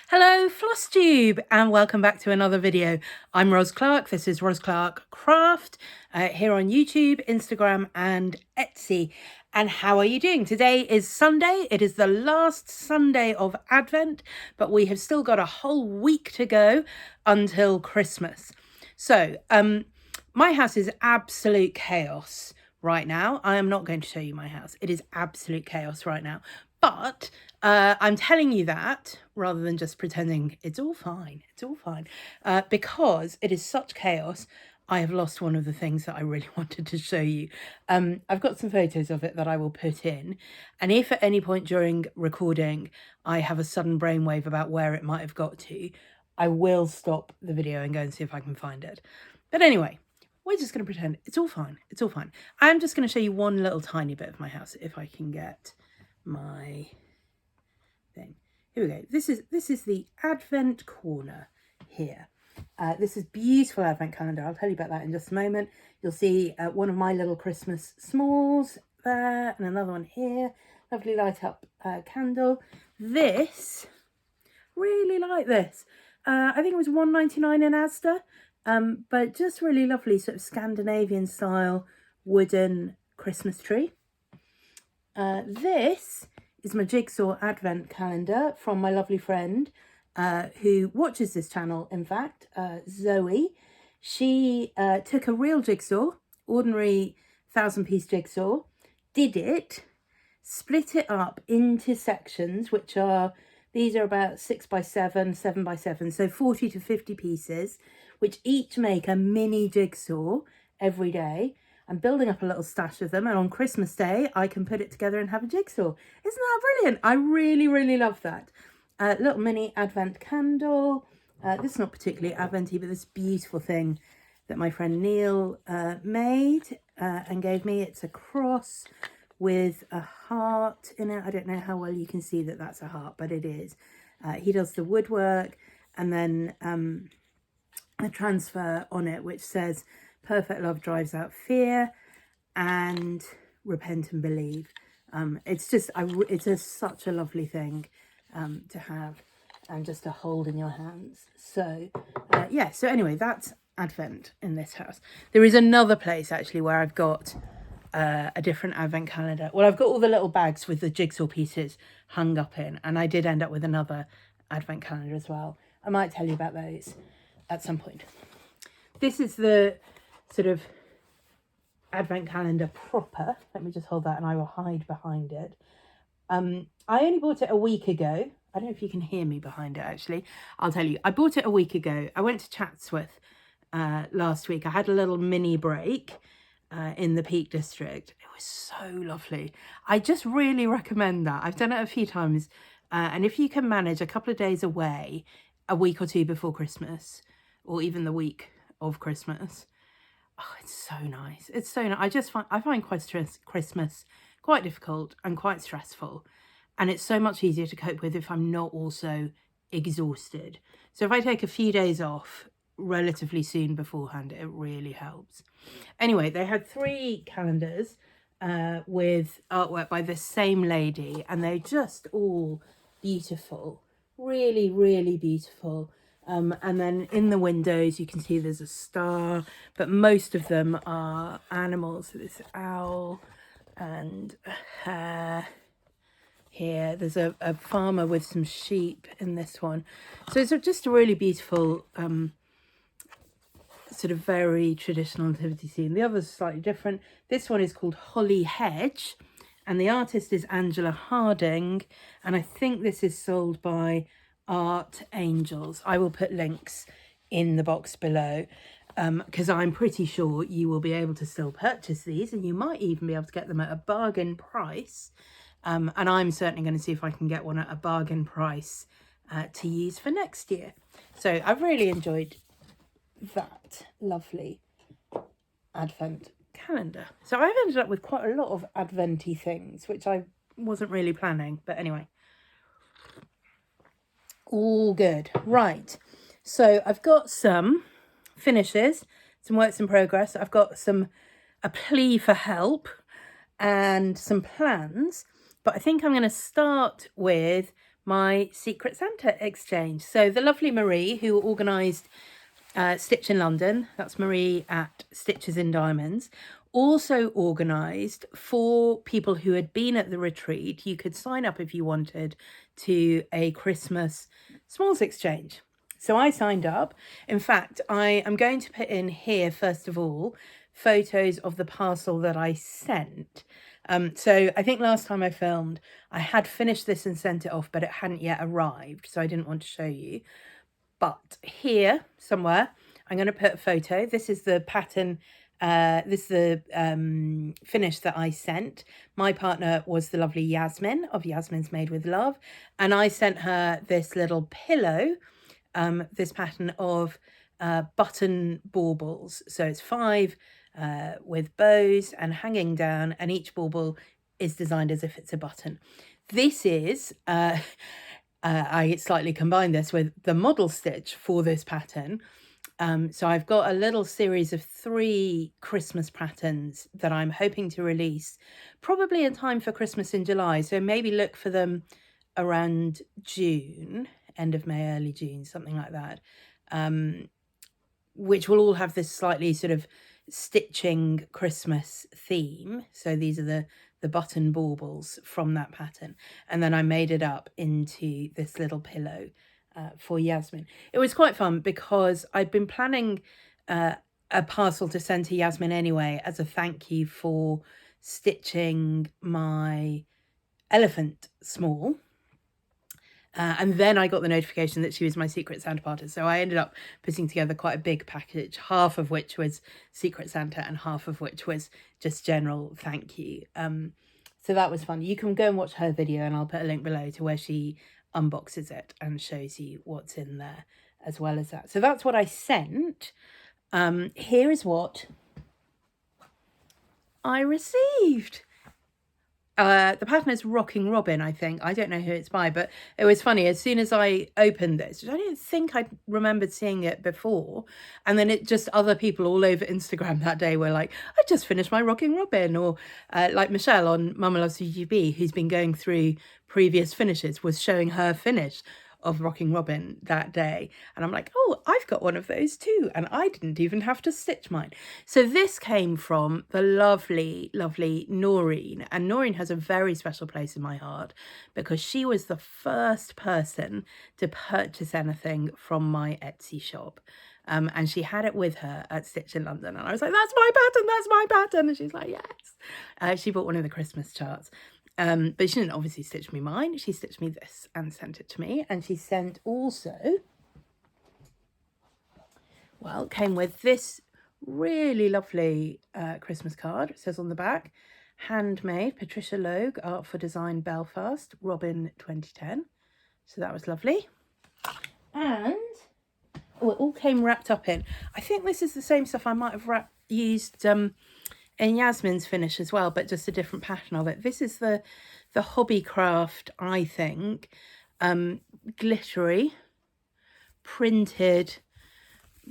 Hello Flosstube and welcome back to another video. I'm Ros Clark, this is Ros Clark Craft here on YouTube, Instagram and Etsy. And how are you doing? Today is Sunday, it is the last Sunday of Advent, but we have still got a whole week to go until Christmas. So my house is absolute chaos right now. I am not going to show you my house. It is absolute chaos right now. But I'm telling you that rather than just pretending it's all fine. It's all fine. Because it is such chaos, I have lost one of the things that I really wanted to show you. I've got some photos of it that I will put in. And if at any point during recording I have a sudden brainwave about where it might have got to, I will stop the video and go and see if I can find it. But anyway, we're just going to pretend it's all fine. It's all fine. I'm just going to show you one little tiny bit of my house if I can get my thing. Here we go. This is the Advent corner here. This is beautiful Advent calendar. I'll tell you about that in just a moment. You'll see one of my little Christmas smalls there and another one here. Lovely light up candle. This, really like this. I think it was £1.99 in Asda, but just really lovely sort of Scandinavian style wooden Christmas tree. This is my jigsaw advent calendar from my lovely friend who watches this channel, in fact, Zoe. She took a real jigsaw, ordinary 1,000-piece jigsaw, did it, split it up into sections, which are, these are about 6x7, 7x7, so 40 to 50 pieces, which each make a mini jigsaw every day. I'm building up a little stash of them, and on Christmas Day I can put it together and have a jigsaw. Isn't that brilliant? I really love that. Little mini advent candle. This is not particularly adventy, but this beautiful thing that my friend Neil made and gave me. It's a cross with a heart in it. I don't know how well you can see that that's a heart, but it is. He does the woodwork, and then a transfer on it which says perfect love drives out fear and repent and believe. It's just such a lovely thing to have and just to hold in your hands. So yeah, so anyway, that's Advent in this house. There is another place actually where I've got a different Advent calendar. Well, I've got all the little bags with the jigsaw pieces hung up in, and I did end up with another Advent calendar as well. I might tell you about those at some point. This is the sort of Advent calendar proper. Let me just hold that and I will hide behind it. I only bought it a week ago. I don't know if you can hear me behind it actually. I'll tell you. I bought it a week ago. I went to Chatsworth last week. I had a little mini break in the Peak District. It was so lovely. I just really recommend that. I've done it a few times. And if you can manage a couple of days away, a week or two before Christmas, or even the week of Christmas, oh, it's so nice. It's so nice. I find Christmas quite difficult and quite stressful, and it's so much easier to cope with if I'm not also exhausted. So if I take a few days off relatively soon beforehand, it really helps. Anyway, they had 3 calendars with artwork by the same lady, and they're just all beautiful, really beautiful. And then in the windows you can see there's a star, but most of them are animals. So this owl and a hare here. There's a farmer with some sheep in this one. So it's just a really beautiful sort of very traditional nativity scene. The others are slightly different. This one is called Holly Hedge, and the artist is Angela Harding, and I think this is sold by Art Angels. I will put links in the box below because I'm pretty sure you will be able to still purchase these, and you might even be able to get them at a bargain price. And I'm certainly going to see if I can get one at a bargain price to use for next year. So I've really enjoyed that lovely Advent calendar. So I've ended up with quite a lot of Advent-y things, which I wasn't really planning, but anyway. All good. Right, so I've got some finishes, some works in progress. I've got a plea for help and some plans, but I think I'm going to start with my Secret Santa exchange. So the lovely Marie, who organised Stitch in London, that's Marie at Stitches in Diamonds, also organised for people who had been at the retreat. You could sign up if you wanted to a Christmas smalls exchange. So I signed up. In fact, I am going to put in here, first of all, photos of the parcel that I sent. So I think last time I filmed, I had finished this and sent it off, but it hadn't yet arrived, so I didn't want to show you. But here somewhere, I'm going to put a photo. This is the pattern. This is the finish that I sent. My partner was the lovely Yasmin of Yasmin's Made with Love. And I sent her this little pillow, this pattern of button baubles. So it's 5 with bows and hanging down, and each bauble is designed as if it's a button. This is... I slightly combined this with the model stitch for this pattern. So I've got a little series of 3 Christmas patterns that I'm hoping to release probably in time for Christmas in July. So maybe look for them around June, end of May, early June, something like that, which will all have this slightly sort of stitching Christmas theme. So these are the button baubles from that pattern, and then I made it up into this little pillow for Yasmin. It was quite fun because I'd been planning a parcel to send to Yasmin anyway as a thank you for stitching my elephant small. And then I got the notification that she was my Secret Santa party. So I ended up putting together quite a big package, half of which was Secret Santa and half of which was just general thank you. So that was fun. You can go and watch her video, and I'll put a link below to where she unboxes it and shows you what's in there as well as that. So that's what I sent. Here is what I received. The pattern is Rocking Robin, I think. I don't know who it's by, but it was funny. As soon as I opened this, I don't think I remembered seeing it before. And then it just, other people all over Instagram that day were like, I just finished my Rocking Robin. Or like Michelle on Mama Loves UGB, who's been going through previous finishes, was showing her finish of Rocking Robin that day. And I'm like, oh, I've got one of those too. And I didn't even have to stitch mine. So this came from the lovely, lovely Noreen. And Noreen has a very special place in my heart because she was the first person to purchase anything from my Etsy shop. And she had it with her at Stitch in London. And I was like, that's my pattern, that's my pattern. And she's like, yes. She bought one of the Christmas charts. But she didn't obviously stitch me mine. She stitched me this and sent it to me. And she sent also, well, came with this really lovely Christmas card. It says on the back, handmade, Patricia Logue, Art for Design, Belfast, Robin 2010. So that was lovely. And oh, it all came wrapped up in, I think this is the same stuff I might have used in Yasmin's finish as well, but just a different pattern of it. This is the Hobbycraft, I think, glittery, printed,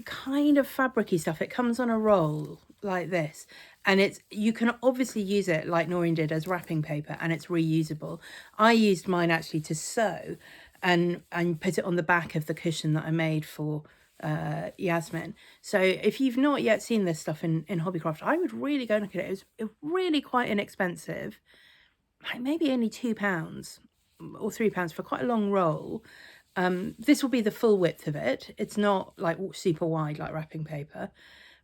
kind of fabricy stuff. It comes on a roll like this, and you can obviously use it like Noreen did as wrapping paper, and it's reusable. I used mine actually to sew and put it on the back of the cushion that I made for Yasmin. So if you've not yet seen this stuff in Hobbycraft, I would really go look at it. It was really quite inexpensive, like maybe only £2 or £3 for quite a long roll. This will be the full width of it. It's not like super wide like wrapping paper,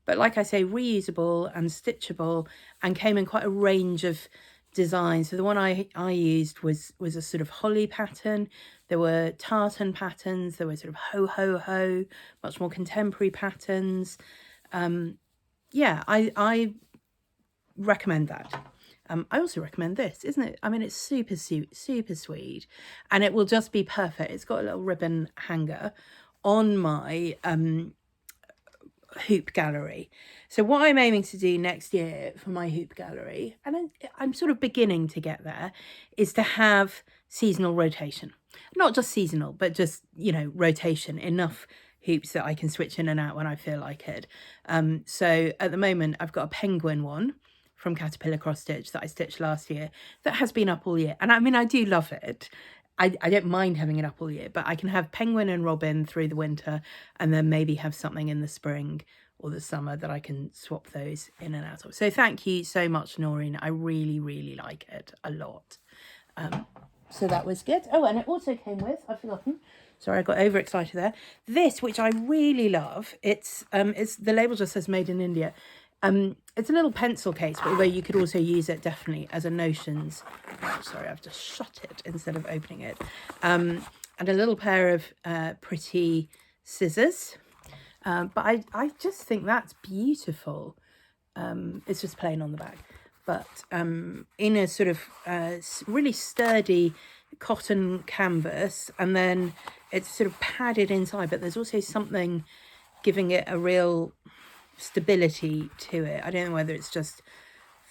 but like I say, reusable and stitchable, and came in quite a range of designs. So the one I used was a sort of holly pattern. There were tartan patterns. There were sort of ho ho ho, much more contemporary patterns. Yeah, I recommend that. I also recommend this, isn't it? I mean, it's super sweet, and it will just be perfect. It's got a little ribbon hanger on my hoop gallery. So what I'm aiming to do next year for my hoop gallery, and I'm sort of beginning to get there, is to have seasonal rotation. Not just seasonal, but just, you know, rotation, enough hoops that I can switch in and out when I feel like it. So at the moment, I've got a penguin one from Caterpillar Cross Stitch that I stitched last year that has been up all year. And I mean, I do love it. I don't mind having it up all year, but I can have penguin and robin through the winter and then maybe have something in the spring or the summer that I can swap those in and out of. So thank you so much, Noreen. I really, really like it a lot. So that was good. Oh, and it also came with, I've forgotten. Sorry, I got overexcited there. This, which I really love, it's the label just says made in India. It's a little pencil case, but although you could also use it definitely as a notions. Oh, sorry, I've just shut it instead of opening it. And a little pair of pretty scissors. But I just think that's beautiful. It's just plain on the back. But in a sort of really sturdy cotton canvas, and then it's sort of padded inside, but there's also something giving it a real stability to it. I don't know whether it's just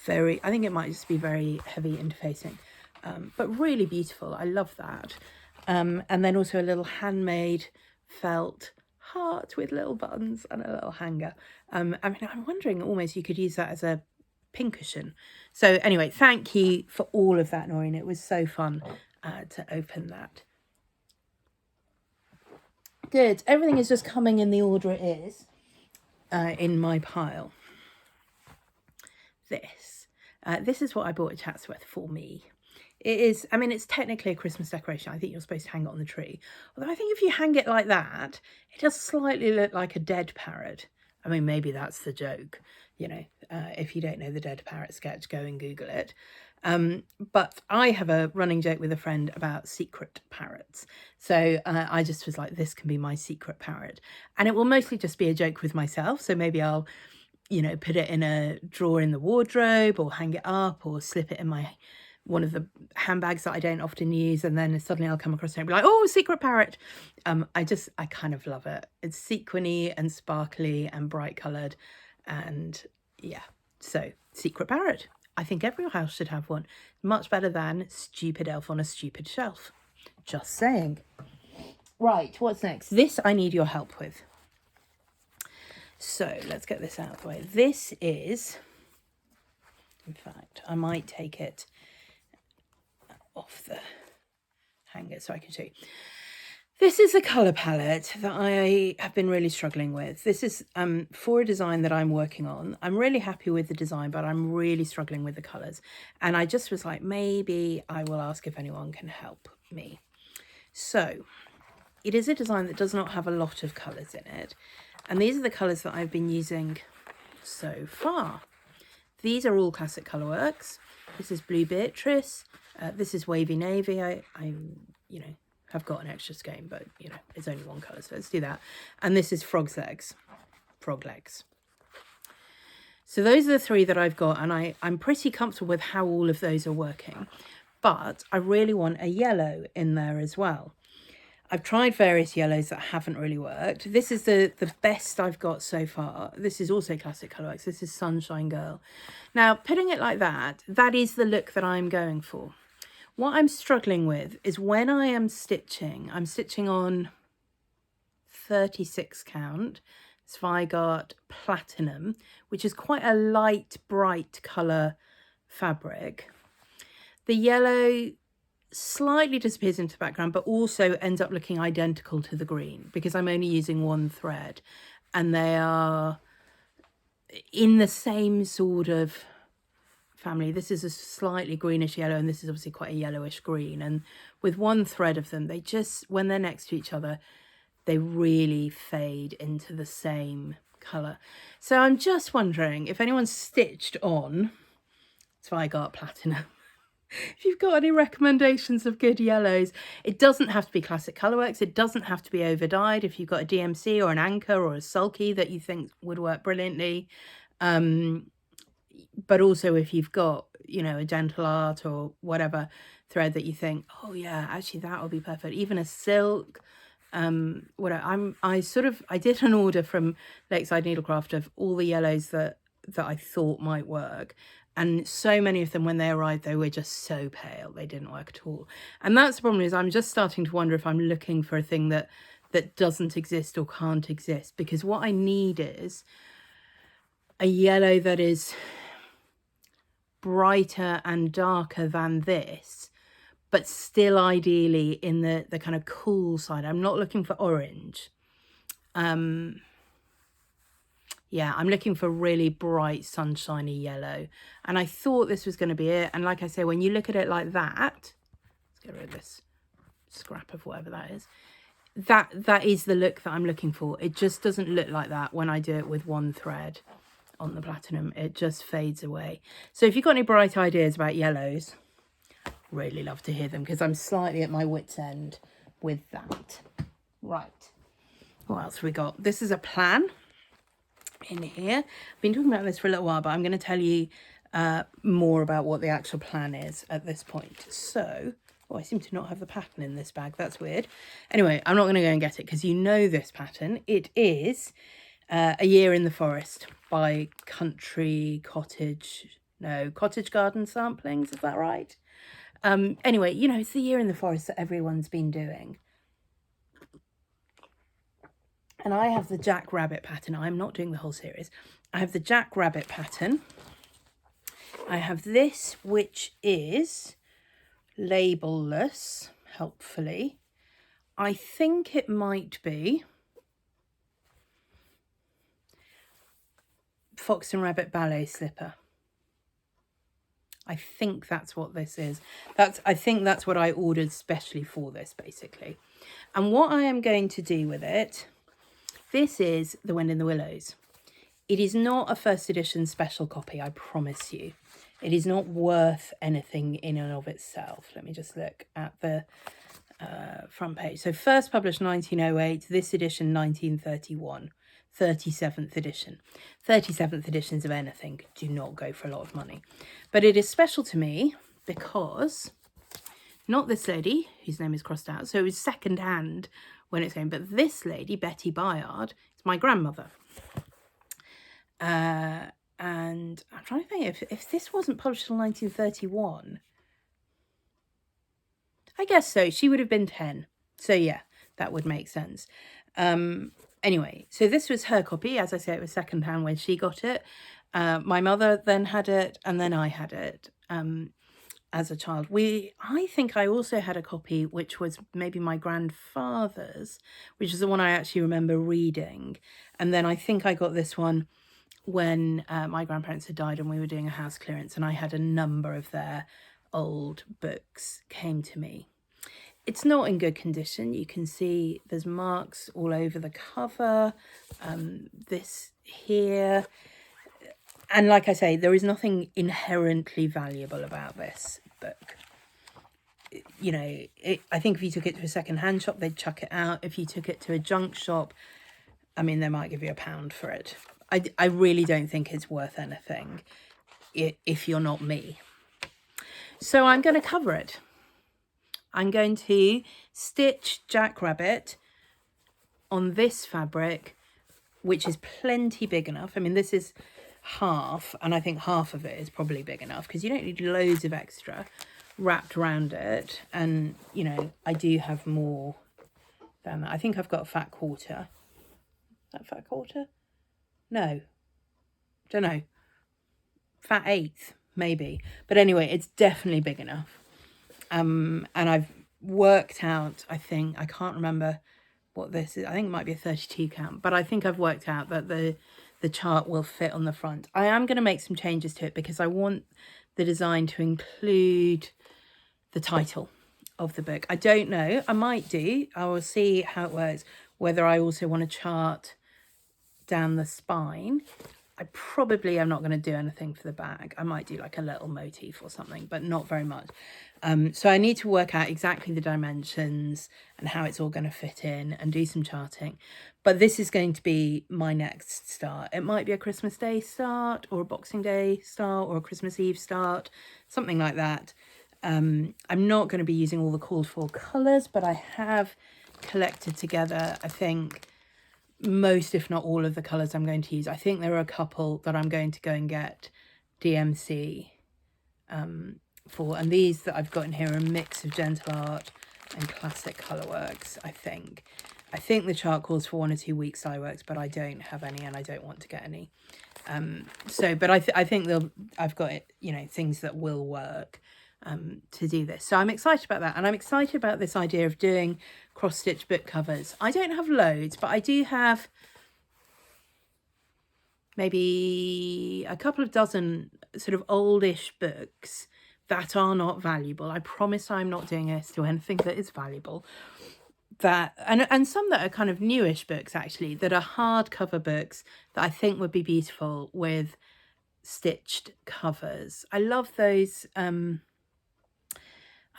I think it might just be very heavy interfacing, but really beautiful. I love that. And then also a little handmade felt heart with little buttons and a little hanger. I mean, I'm wondering almost you could use that as a pincushion. So anyway, thank you for all of that, Noreen. It was so fun to open that. Good. Everything is just coming in the order it is in my pile. This is what I bought at Chatsworth for me. It is, I mean, it's technically a Christmas decoration. I think you're supposed to hang it on the tree. Although I think if you hang it like that, it does slightly look like a dead parrot. I mean, maybe that's the joke, you know. If you don't know the dead parrot sketch, go and Google it. But I have a running joke with a friend about secret parrots. So I just was like, this can be my secret parrot. And it will mostly just be a joke with myself. So maybe I'll, you know, put it in a drawer in the wardrobe or hang it up or slip it in one of the handbags that I don't often use, and then suddenly I'll come across it and be like, oh, secret parrot. I kind of love it. It's sequiny and sparkly and bright coloured, and yeah, so secret parrot. I think every house should have one. Much better than stupid elf on a stupid shelf. Just saying. Right, what's next? This I need your help with. So let's get this out of the way. This is, in fact, I might take it off the hanger so I can show you. This is a colour palette that I have been really struggling with. This is for a design that I'm working on. I'm really happy with the design, but I'm really struggling with the colours. And I just was like, maybe I will ask if anyone can help me. So it is a design that does not have a lot of colours in it. And these are the colours that I've been using so far. These are all classic Colourworks. This is Blue Beatrice. This is Wavy Navy. I you know, have got an extra skein, but you know, it's only one colour, so let's do that. And this is Frog Legs. So those are the three that I've got, and I'm pretty comfortable with how all of those are working. But I really want a yellow in there as well. I've tried various yellows that haven't really worked. This is the best I've got so far. This is also classic Colourworks. This is Sunshine Girl. Now, putting it like that, that is the look that I'm going for. What I'm struggling with is when I am stitching, I'm stitching on 36 count Zweigart Platinum, which is quite a light, bright colour fabric. The yellow slightly disappears into the background, but also ends up looking identical to the green because I'm only using one thread, and they are in the same sort of family. This is a slightly greenish yellow, and this is obviously quite a yellowish green, and with one thread of them, they just, when they're next to each other, they really fade into the same colour. So I'm just wondering if anyone's stitched on Zweigart Platinum, if you've got any recommendations of good yellows. It doesn't have to be classic Colourworks. It doesn't have to be over dyed. If you've got a DMC or an Anchor or a Sulky that you think would work brilliantly. But also if you've got, you know, a Gentle Art or whatever thread that you think, oh yeah, actually that will be perfect. Even a silk. I did an order from Lakeside Needlecraft of all the yellows that I thought might work. And so many of them, when they arrived, they were just so pale. They didn't work at all. And that's the problem, is I'm just starting to wonder if I'm looking for a thing that doesn't exist or can't exist. Because what I need is a yellow that is brighter and darker than this, but still ideally in the kind of cool side. I'm not looking for orange. Yeah, I'm looking for really bright, sunshiny yellow. And I thought this was going to be it. And like I say, when you look at it like that, let's get rid of this scrap of whatever that is. That is the look that I'm looking for. It just doesn't look like that when I do it with one thread on the platinum. It just fades away. So if you've got any bright ideas about yellows, really love to hear them, because I'm slightly at my wit's end with that. Right. What else have we got? This is a plan in here. I've been talking about this for a little while, but I'm going to tell you more about what the actual plan is at this point. So, oh, I seem to not have the pattern in this bag. That's weird. Anyway, I'm not going to go and get it because you know this pattern. It is A Year in the Forest by Cottage Garden Samplings. Is that right? Anyway, you know, it's the Year in the Forest that everyone's been doing. And I have the Jack Rabbit pattern. I'm not doing the whole series. I have the Jack Rabbit pattern. I have this, which is labelless, helpfully. I think it might be Fox and Rabbit Ballet Slipper. I think that's what this is. I think that's what I ordered specially for this, basically. And what I am going to do with it, this is The Wind in the Willows. It is not a first edition special copy, I promise you. It is not worth anything in and of itself. Let me just look at the front page. So first published 1908, this edition 1931, 37th edition. 37th editions of anything do not go for a lot of money. But it is special to me because not this lady, whose name is crossed out, so it was second hand when it's going, but this lady, Betty Bayard, is my grandmother. And I'm trying to think, if this wasn't published in 1931, I guess so, she would have been 10. So yeah, that would make sense. Anyway, so this was her copy. As I say, it was second hand when she got it. My mother then had it, and then I had it. As a child, I think I also had a copy which was maybe my grandfather's, which is the one I actually remember reading. And then I think I got this one when my grandparents had died and we were doing a house clearance, and I had a number of their old books came to me. It's not in good condition. You can see there's marks all over the cover, this here. And like I say, there is nothing inherently valuable about this book. You know, I think if you took it to a second-hand shop, they'd chuck it out. If you took it to a junk shop, I mean, they might give you £1 for it. I really don't think it's worth anything if you're not me. So I'm going to cover it. I'm going to stitch Jack Rabbit on this fabric, which is plenty big enough. I mean, this is half, and I think half of it is probably big enough because you don't need loads of extra wrapped around it. And you know, I do have more than that. I think I've got a fat quarter. Is that fat quarter? No, don't know, fat eighth maybe, but anyway, it's definitely big enough. And I've worked out, I can't remember what this is. I think it might be a 32 count, but I think I've worked out that the chart will fit on the front. I am going to make some changes to it because I want the design to include the title of the book. I don't know. I might do. I will see how it works, whether I also want to chart down the spine. I probably am not going to do anything for the bag. I might do like a little motif or something, but not very much. So I need to work out exactly the dimensions and how it's all going to fit in and do some charting. But this is going to be my next start. It might be a Christmas Day start or a Boxing Day start or a Christmas Eve start, something like that. I'm not going to be using all the called for colours, but I have collected together, I think, most, if not all, of the colours I'm going to use. I think there are a couple that I'm going to go and get DMC for, and these that I've got in here are a mix of Gentle Art and Classic Colourworks. I think the chart calls for 1 or 2 weeks dye works, but I don't have any and I don't want to get any. But I think I've got, you know, things that will work. to do this. So I'm excited about that. And I'm excited about this idea of doing cross-stitch book covers. I don't have loads, but I do have maybe a couple of dozen sort of oldish books that are not valuable. I promise I'm not doing this to anything that is valuable. That and some that are kind of newish books, actually, that are hardcover books that I think would be beautiful with stitched covers. I love those. I'll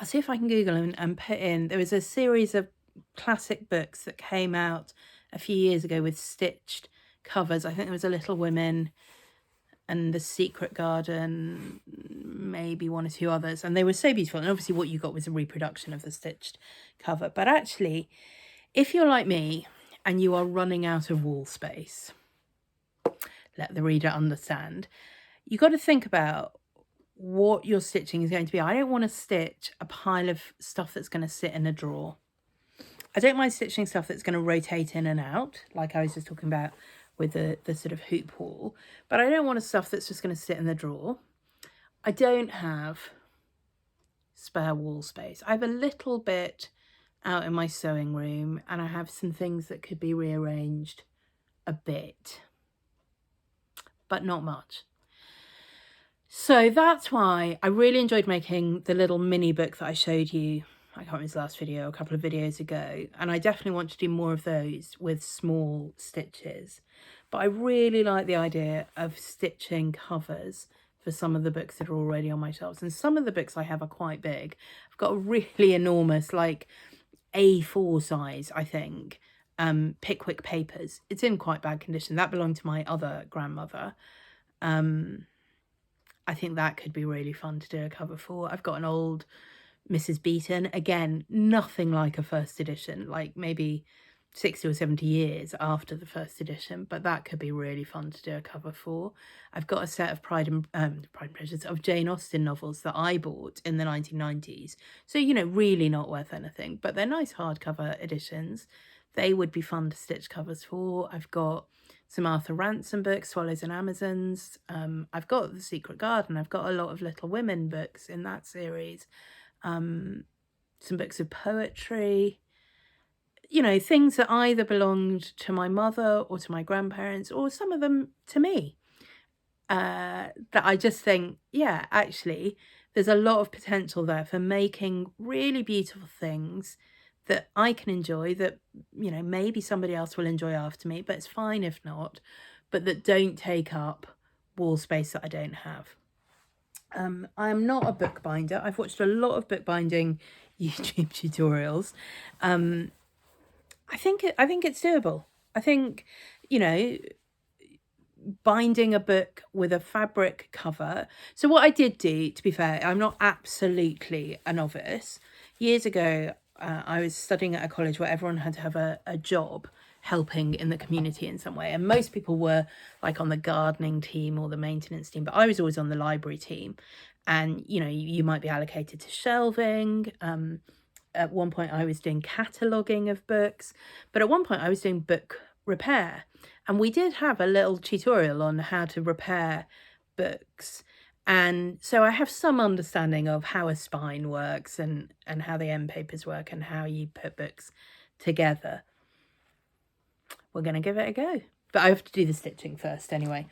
see if I can Google and put in. There was a series of classic books that came out a few years ago with stitched covers. I think there was a Little Women and The Secret Garden, maybe one or two others, and they were so beautiful. And obviously what you got was a reproduction of the stitched cover. But actually, if you're like me and you are running out of wall space, let the reader understand, you've got to think about what your stitching is going to be. I don't want to stitch a pile of stuff that's going to sit in a drawer. I don't mind stitching stuff that's going to rotate in and out, like I was just talking about with the sort of hoop wall, but I don't want stuff that's just going to sit in the drawer. I don't have spare wall space. I have a little bit out in my sewing room, and I have some things that could be rearranged a bit, but not much. So that's why I really enjoyed making the little mini book that I showed you, I can't remember his last video, a couple of videos ago, and I definitely want to do more of those with small stitches. But I really like the idea of stitching covers for some of the books that are already on my shelves. And some of the books I have are quite big. I've got a really enormous, like A4 size, I think, Pickwick Papers. It's in quite bad condition. That belonged to my other grandmother. I think that could be really fun to do a cover for. I've got an old Mrs. Beeton, again, nothing like a first edition, like maybe 60 or 70 years after the first edition, but that could be really fun to do a cover for. I've got a set of Pride and Prejudice of Jane Austen novels that I bought in the 1990s. So, you know, really not worth anything, but they're nice hardcover editions. They would be fun to stitch covers for. I've got some Arthur Ransom books, Swallows and Amazons. I've got The Secret Garden. I've got a lot of Little Women books in that series. Some books of poetry, you know, things that either belonged to my mother or to my grandparents, or some of them to me, that I just think, yeah, actually, there's a lot of potential there for making really beautiful things that I can enjoy, that, you know, maybe somebody else will enjoy after me, but it's fine if not, but that don't take up wall space that I don't have. I am not a bookbinder. I've watched a lot of bookbinding YouTube tutorials. I think it's doable. I think, you know, binding a book with a fabric cover. So what I did do, to be fair, I'm not absolutely a novice. Years ago, I was studying at a college where everyone had to have a job helping in the community in some way, and most people were like on the gardening team or the maintenance team, but I was always on the library team. And you know, you might be allocated to shelving. At one point I was doing cataloguing of books, but at one point I was doing book repair, and we did have a little tutorial on how to repair books. And so I have some understanding of how a spine works and how the end papers work and how you put books together. We're going to give it a go, but I have to do the stitching first anyway.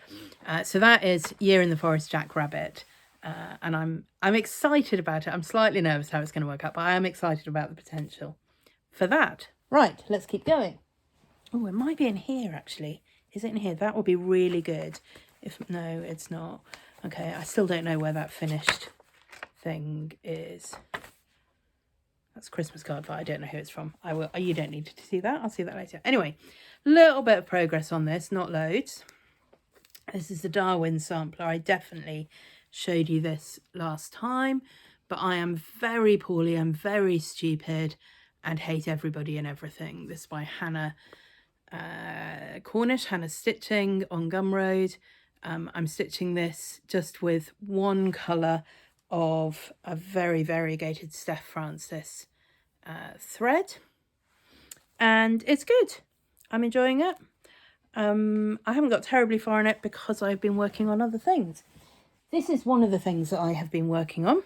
So that is Year in the Forest, Jack Rabbit, and I'm excited about it. I'm slightly nervous how it's going to work out, but I am excited about the potential for that. Right, let's keep going. Oh, it might be in here actually. Is it in here? That would be really good. If no, it's not. Okay, I still don't know where that finished thing is. That's a Christmas card, but I don't know who it's from. I will. You don't need to see that. I'll see that later. Anyway, little bit of progress on this, not loads. This is the Darwin sampler. I definitely showed you this last time, but I am very poorly. I'm very stupid and hate everybody and everything. This is by Hannah Cornish, Hannah Stitching on Gumroad. I'm stitching this just with one colour of a very variegated Steph Francis thread, and it's good. I'm enjoying it. I haven't got terribly far in it because I've been working on other things. This is one of the things that I have been working on.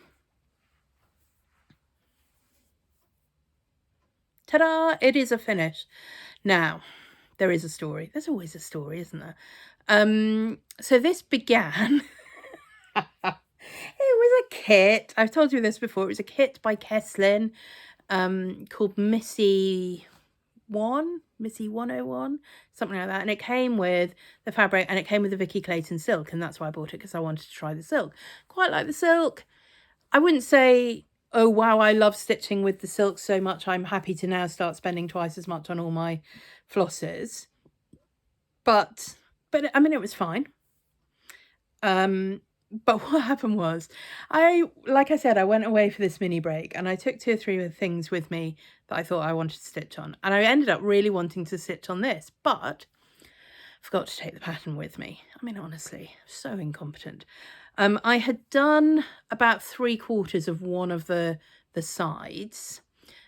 ta-da, it is a finish. Now, there is a story. There's always a story, isn't there? So this began, it was a kit. I've told you this before. It was a kit by Kesslin called Missy 101, something like that. And it came with the fabric and it came with the Vicky Clayton silk. And that's why I bought it, because I wanted to try the silk. Quite like the silk. I wouldn't say, oh, wow, I love stitching with the silk so much, I'm happy to now start spending twice as much on all my flosses. But I mean, it was fine. But what happened was, like I said, I went away for this mini break and I took 2 or 3 things with me that I thought I wanted to stitch on. And I ended up really wanting to stitch on this, but I forgot to take the pattern with me. I mean, honestly, so incompetent. I had done about 3/4 of one of the sides.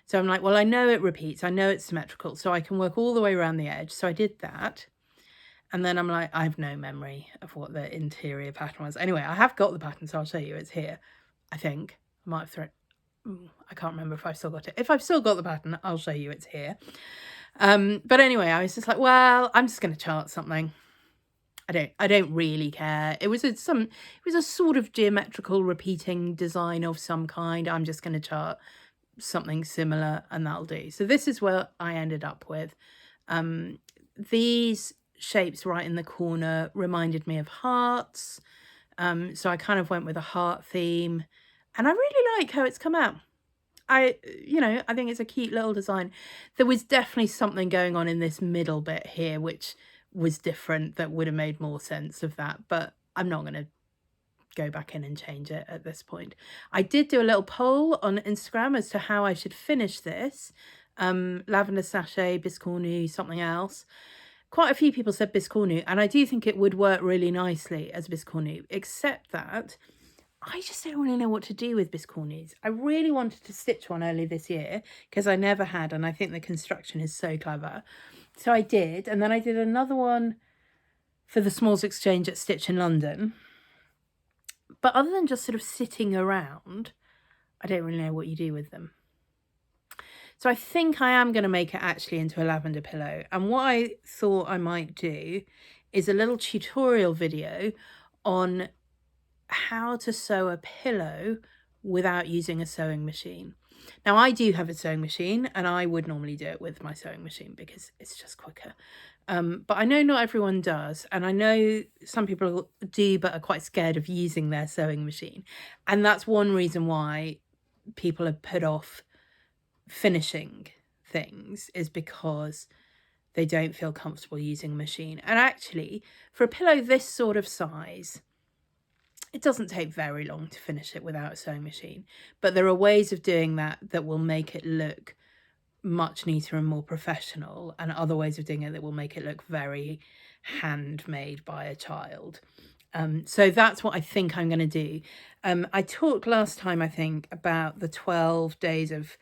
So I'm like, well, I know it repeats. I know it's symmetrical, so I can work all the way around the edge. So I did that. And then I'm like, I have no memory of what the interior pattern was. Anyway, I have got the pattern, so I'll show you. It's here, I think. I might have thrown it. I can't remember if I've still got it. If I've still got the pattern, I'll show you it's here. But anyway, I was just like, well, I'm just going to chart something. I don't really care. It was a sort of geometrical repeating design of some kind. I'm just going to chart something similar and that'll do. So this is what I ended up with. These shapes right in the corner reminded me of hearts. So I kind of went with a heart theme and I really like how it's come out. I think it's a cute little design. There was definitely something going on in this middle bit here, which was different, that would have made more sense of that, but I'm not going to go back in and change it at this point. I did do a little poll on Instagram as to how I should finish this. Lavender sachet, biscornu, something else. Quite a few people said biscornu, and I do think it would work really nicely as biscornu, except that I just don't really know what to do with biscornus. I really wanted to stitch one early this year because I never had, and I think the construction is so clever. So I did, and then I did another one for the Smalls Exchange at Stitch in London. But other than just sort of sitting around, I don't really know what you do with them. So I think I am going to make it actually into a lavender pillow. And what I thought I might do is a little tutorial video on how to sew a pillow without using a sewing machine. Now, I do have a sewing machine and I would normally do it with my sewing machine because it's just quicker. But I know not everyone does. And I know some people do, but are quite scared of using their sewing machine. And that's one reason why people have put off finishing things, is because they don't feel comfortable using a machine. And actually, for a pillow this sort of size, it doesn't take very long to finish it without a sewing machine, but there are ways of doing that that will make it look much neater and more professional, and other ways of doing it that will make it look very handmade by a child. So that's what I think I'm going to do. I talked last time, I think, about the 12 days of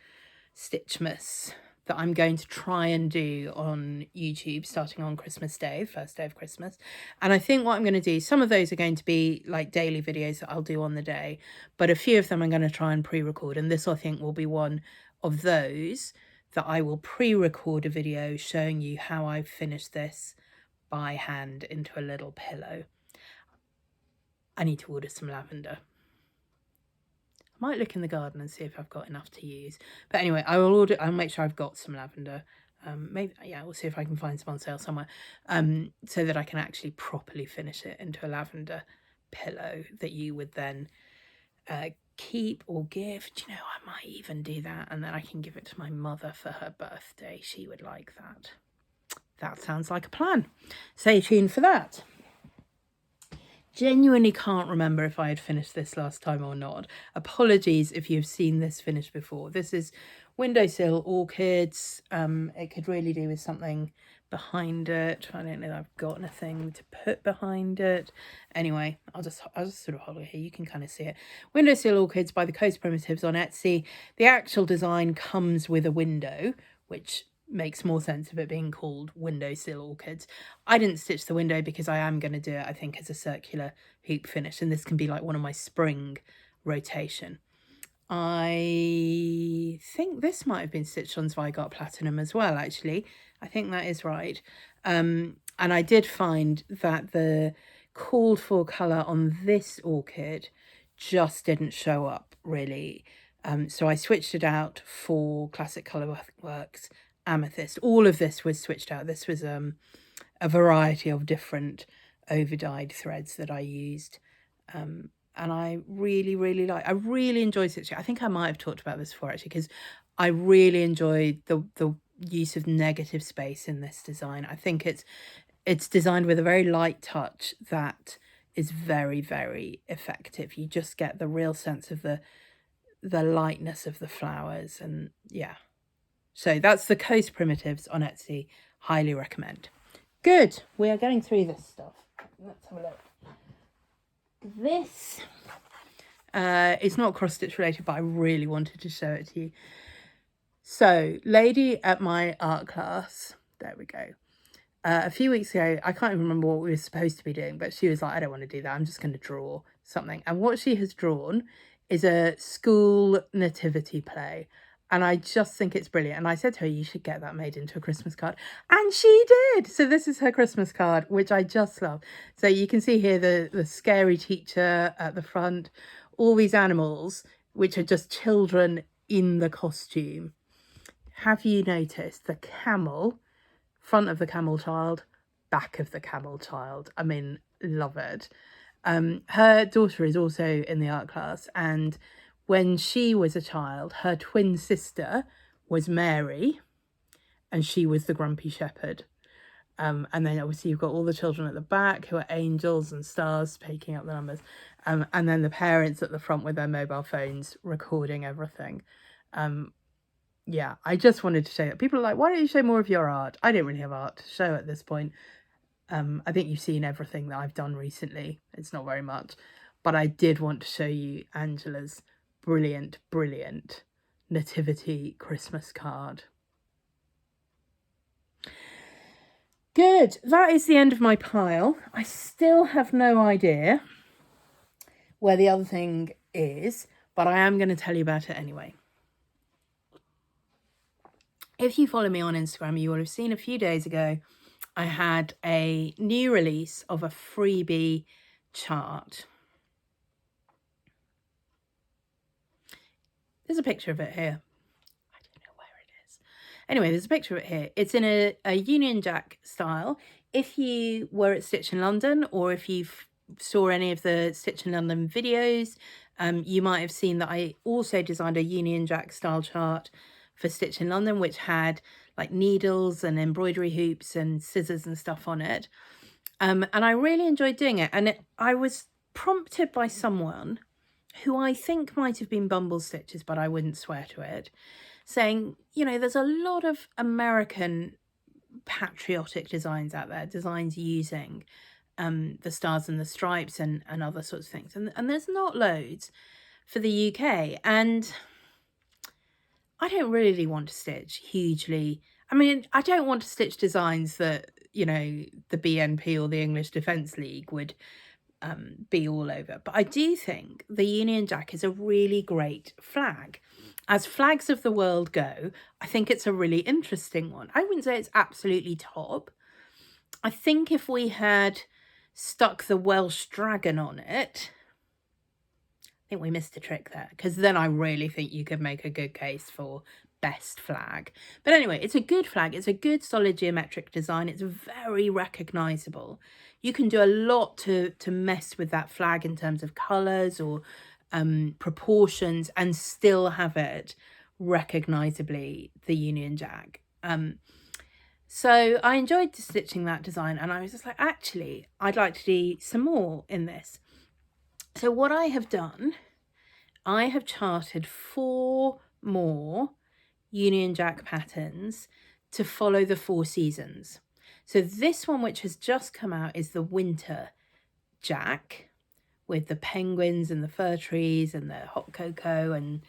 Stitchmas that I'm going to try and do on YouTube starting on Christmas Day, first day of Christmas. And I think what I'm going to do, some of those are going to be like daily videos that I'll do on the day, but a few of them I'm going to try and pre-record. And this, I think, will be one of those that I will pre-record a video showing you how I've finished this by hand into a little pillow. I need to order some lavender. Might look in the garden and see if I've got enough to use. But anyway, I'll make sure I've got some lavender. Maybe, yeah, we'll see if I can find some on sale somewhere. So that I can actually properly finish it into a lavender pillow that you would then keep or give. Do you know, I might even do that, and then I can give it to my mother for her birthday. She would like that. That sounds like a plan. Stay tuned for that. Genuinely can't remember if I had finished this last time or not. Apologies if you've seen this finished before. This is Windowsill Orchids. It could really do with something behind it. I don't know that I've got anything to put behind it. Anyway, I'll just sort of hold it here. You can kind of see it. Windowsill Orchids by the Coast Primitives on Etsy. The actual design comes with a window, which makes more sense of it being called Windowsill Orchids. I didn't stitch the window because I am going to do it, I think, as a circular hoop finish, and this can be like one of my spring rotation. I think this might have been stitched on Zweigart Platinum as well, actually. I think that is right. And I did find that the called for colour on this orchid just didn't show up really. So I switched it out for Classic Colourworks Amethyst. All of this was switched out. This was a variety of different over-dyed threads that I used. And I really enjoyed stitching. I think I might have talked about this before actually, because I really enjoyed the use of negative space in this design. I think it's designed with a very light touch that is very effective. You just get the real sense of the lightness of the flowers, and yeah. So that's the Coast Primitives on Etsy. Highly recommend. Good. We are getting through this stuff. Let's have a look. This is not cross stitch related, but I really wanted to show it to you. So, lady at my art class, there we go. A few weeks ago, I can't even remember what we were supposed to be doing, but she was like, I don't want to do that. I'm just going to draw something. And what she has drawn is a school nativity play. And I just think it's brilliant. And I said to her, you should get that made into a Christmas card. And she did. So this is her Christmas card, which I just love. So you can see here the scary teacher at the front, all these animals, which are just children in the costume. Have you noticed the camel, front of the camel child, back of the camel child? I mean, love it. Her daughter is also in the art class, and when she was a child, her twin sister was Mary, and she was the grumpy shepherd. And then obviously you've got all the children at the back who are angels and stars picking up the numbers. And then the parents at the front with their mobile phones recording everything. Yeah, I just wanted to show that. People are like, why don't you show more of your art? I don't really have art to show at this point. I think you've seen everything that I've done recently. It's not very much. But I did want to show you Angela's brilliant nativity Christmas card. Good. That is the end of my pile. I still have no idea where the other thing is, but I am going to tell you about it anyway. If you follow me on Instagram, you will have seen a few days ago I had a new release of a freebie chart. There's a picture of it here. I don't know where it is. Anyway, there's a picture of it here. It's in a Union Jack style. If you were at Stitch in London, or if you saw any of the Stitch in London videos, you might have seen that I also designed a Union Jack style chart for Stitch in London, which had like needles and embroidery hoops and scissors and stuff on it. And I really enjoyed doing it. And I was prompted by someone who I think might have been Bumble Stitches, but I wouldn't swear to it, saying, you know, there's a lot of American patriotic designs out there, designs using the stars and the stripes and other sorts of things. And there's not loads for the UK. And I don't really want to stitch hugely. I mean, I don't want to stitch designs that, you know, the BNP or the English Defence League would be all over. But I do think the Union Jack is a really great flag. As flags of the world go, I think it's a really interesting one. I wouldn't say it's absolutely top. I think if we had stuck the Welsh dragon on it, I think we missed a trick there, because then I really think you could make a good case for best flag. But anyway, it's a good flag. It's a good solid geometric design. It's very recognizable. You can do a lot to mess with that flag in terms of colors or proportions and still have it recognizably the Union Jack. So I enjoyed stitching that design, and I was just like, actually, I'd like to do some more in this. So what I have done, I have charted 4 more Union Jack patterns to follow the 4 seasons. So this one, which has just come out, is the Winter Jack with the penguins and the fir trees and the hot cocoa and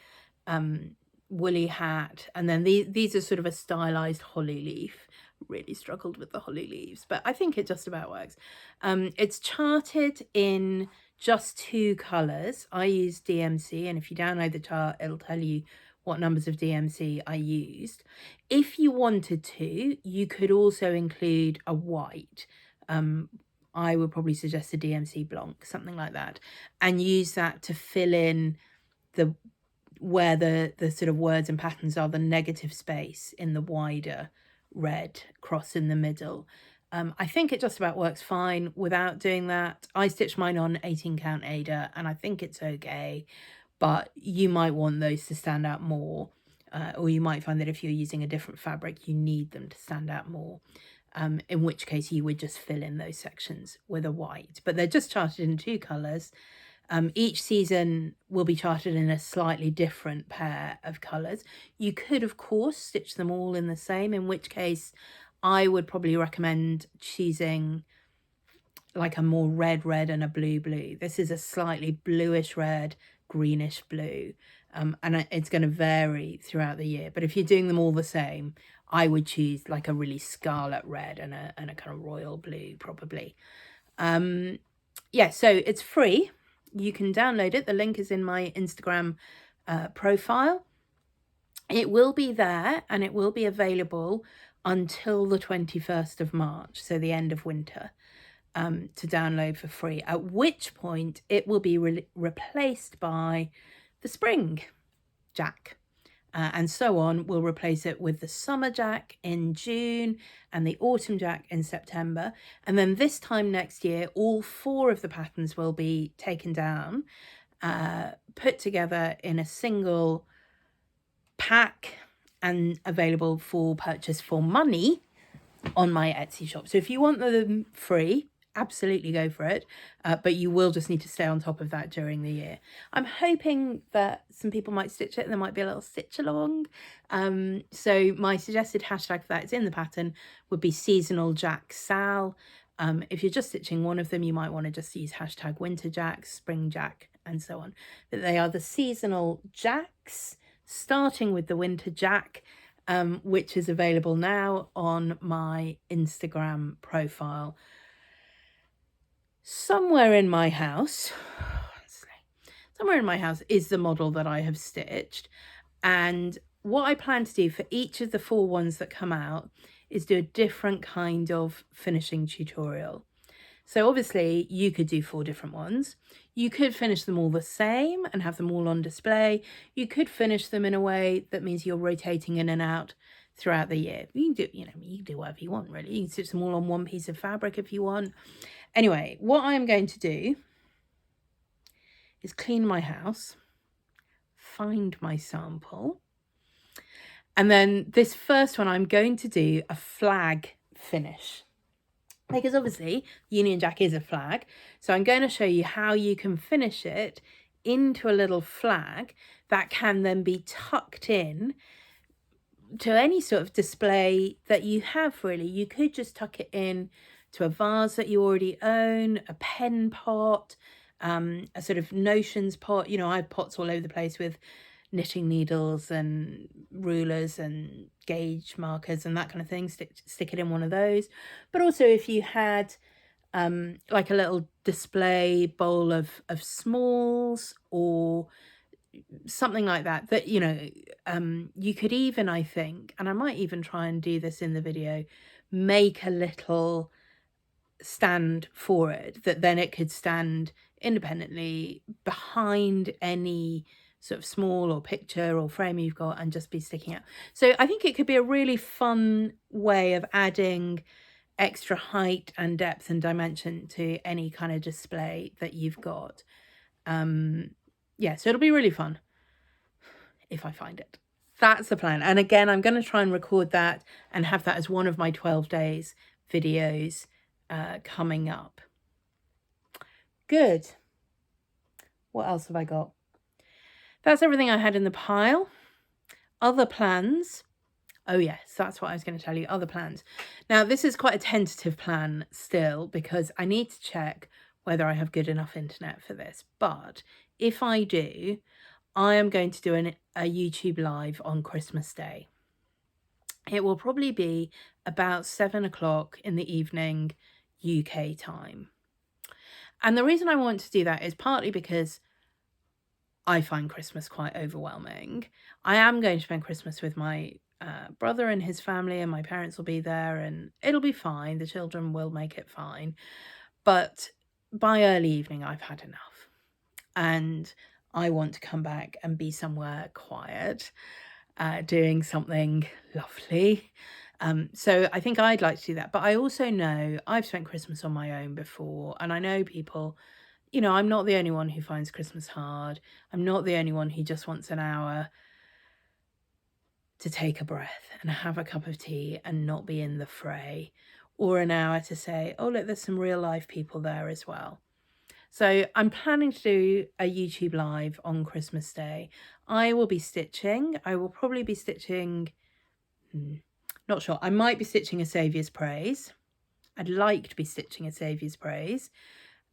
woolly hat. And then these are sort of a stylized holly leaf. Really struggled with the holly leaves, but I think it just about works. It's charted in just 2 colours. I use DMC, and if you download the chart, it'll tell you what numbers of DMC I used. If you wanted to, you could also include a white. I would probably suggest a DMC Blanc, something like that, and use that to fill in where the sort of words and patterns are, the negative space in the wider red cross in the middle. I think it just about works fine without doing that. I stitched mine on 18 count Ada, and I think it's okay, but you might want those to stand out more, or you might find that if you're using a different fabric, you need them to stand out more, in which case you would just fill in those sections with a white. But they're just charted in 2 colours. Each season will be charted in a slightly different pair of colours. You could, of course, stitch them all in the same, in which case I would probably recommend choosing like a more red and a blue. This is a slightly bluish red, greenish blue, and it's going to vary throughout the year. But if you're doing them all the same, I would choose like a really scarlet red and a kind of royal blue probably. Yeah, so it's free. You can download it. The link is in my Instagram profile. It will be there, and it will be available until the 21st of March, so the end of winter, to download for free, at which point it will be replaced by the spring jack. And so on. We'll replace it with the summer jack in June and the autumn jack in September. And then this time next year, all 4 of the patterns will be taken down, put together in a single pack and available for purchase for money on my Etsy shop. So if you want them free, absolutely go for it, but you will just need to stay on top of that during the year. I'm hoping that some people might stitch it and there might be a little stitch along. So my suggested hashtag for that is in the pattern would be seasonal jack sal. If you're just stitching one of them, you might want to just use hashtag winter jack, spring jack, and so on. But they are the seasonal jacks, starting with the winter jack, which is available now on my Instagram profile. Somewhere in my house is the model that I have stitched, and what I plan to do for each of the 4 ones that come out is do a different kind of finishing tutorial. So obviously you could do 4 different ones. You could finish them all the same and have them all on display. You could finish them in a way that means you're rotating in and out throughout the year. You can do, you can do whatever you want, really. You can stitch them all on one piece of fabric if you want. Anyway, what I'm going to do is clean my house, find my sample, and then this first one I'm going to do a flag finish, because obviously Union Jack is a flag. So I'm going to show you how you can finish it into a little flag that can then be tucked in to any sort of display that you have, really. You could just tuck it in to a vase that you already own, a pen pot, a sort of notions pot. You know, I have pots all over the place with knitting needles and rulers and gauge markers and that kind of thing. Stick it in one of those. But also if you had like a little display bowl of smalls or something like that, that, you know, you could even, I think, and I might even try and do this in the video, make a little stand for it that then it could stand independently behind any sort of small or picture or frame you've got and just be sticking out. So I think it could be a really fun way of adding extra height and depth and dimension to any kind of display that you've got. Yeah, so it'll be really fun if I find it. That's the plan. And again, I'm going to try and record that and have that as one of my 12 days videos coming up. Good. What else have I got? That's everything I had in the pile. Other plans. Oh yes, that's what I was going to tell you. Other plans. Now, this is quite a tentative plan still because I need to check whether I have good enough internet for this. But if I do, I am going to do a YouTube live on Christmas Day. It will probably be about 7 o'clock in the evening UK time. And the reason I want to do that is partly because I find Christmas quite overwhelming. I am going to spend Christmas with my brother and his family, and my parents will be there, and it'll be fine. The children will make it fine. But by early evening, I've had enough. And I want to come back and be somewhere quiet, doing something lovely. So I think I'd like to do that. But I also know I've spent Christmas on my own before, and I know people, you know, I'm not the only one who finds Christmas hard. I'm not the only one who just wants an hour to take a breath and have a cup of tea and not be in the fray, or an hour to say, oh, look, there's some real life people there as well. So I'm planning to do a YouTube live on Christmas Day. I will be stitching. I will probably be stitching, not sure. I might be stitching a Saviour's Praise. I'd like to be stitching a Saviour's Praise.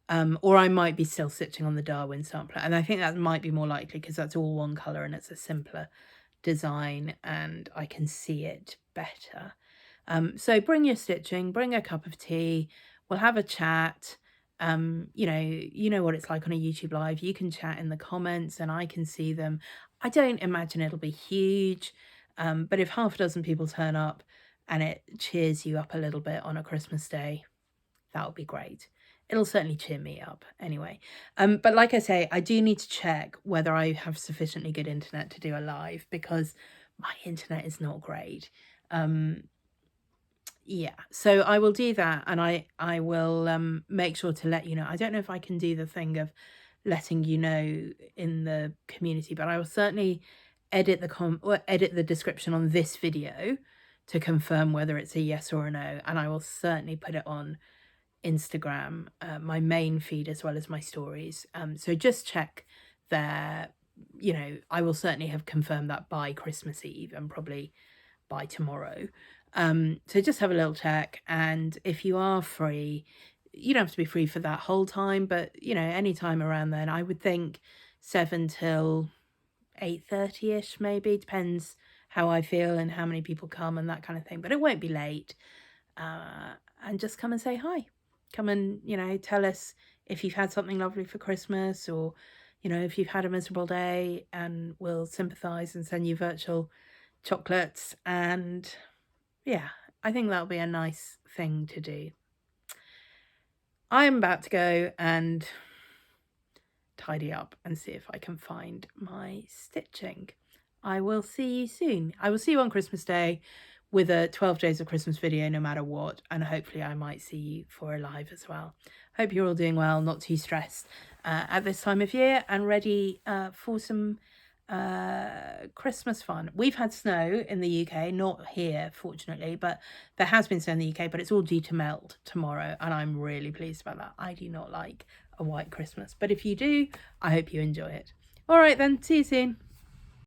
Or I might be still stitching on the Darwin sampler. And I think that might be more likely because that's all one colour and it's a simpler design and I can see it better. So bring your stitching, bring a cup of tea, we'll have a chat. You know what it's like on a YouTube live. You can chat in the comments and I can see them. I don't imagine it'll be huge, but if half a dozen people turn up and it cheers you up a little bit on a Christmas Day, that would be great. It'll certainly cheer me up anyway. But like I say, I do need to check whether I have sufficiently good internet to do a live because my internet is not great. Yeah, so I will do that and I will make sure to let you know. I don't know if I can do the thing of letting you know in the community, but I will certainly edit the description on this video to confirm whether it's a yes or a no, and I will certainly put it on Instagram, my main feed, as well as my stories. So just check there. You know, I will certainly have confirmed that by Christmas Eve and probably by tomorrow. So just have a little check, and if you are free, you don't have to be free for that whole time, but you know, any time around then. I would think 7 till 8:30ish, maybe, depends how I feel and how many people come and that kind of thing, but it won't be late. And just come and say hi. Come and, you know, tell us if you've had something lovely for Christmas, or, you know, if you've had a miserable day, and we'll sympathise and send you virtual chocolates. And yeah, I think that'll be a nice thing to do. I am about to go and tidy up and see if I can find my stitching. I will see you soon. I will see you on Christmas Day with a 12 Days of Christmas video no matter what, and hopefully I might see you for a live as well. Hope you're all doing well, not too stressed at this time of year, and ready for some Christmas fun. We've had snow in the UK, not here fortunately, but there has been snow in the UK, but it's all due to melt tomorrow, and I'm really pleased about that. I do not like a white Christmas, but if you do, I hope you enjoy it. All right then, see you soon.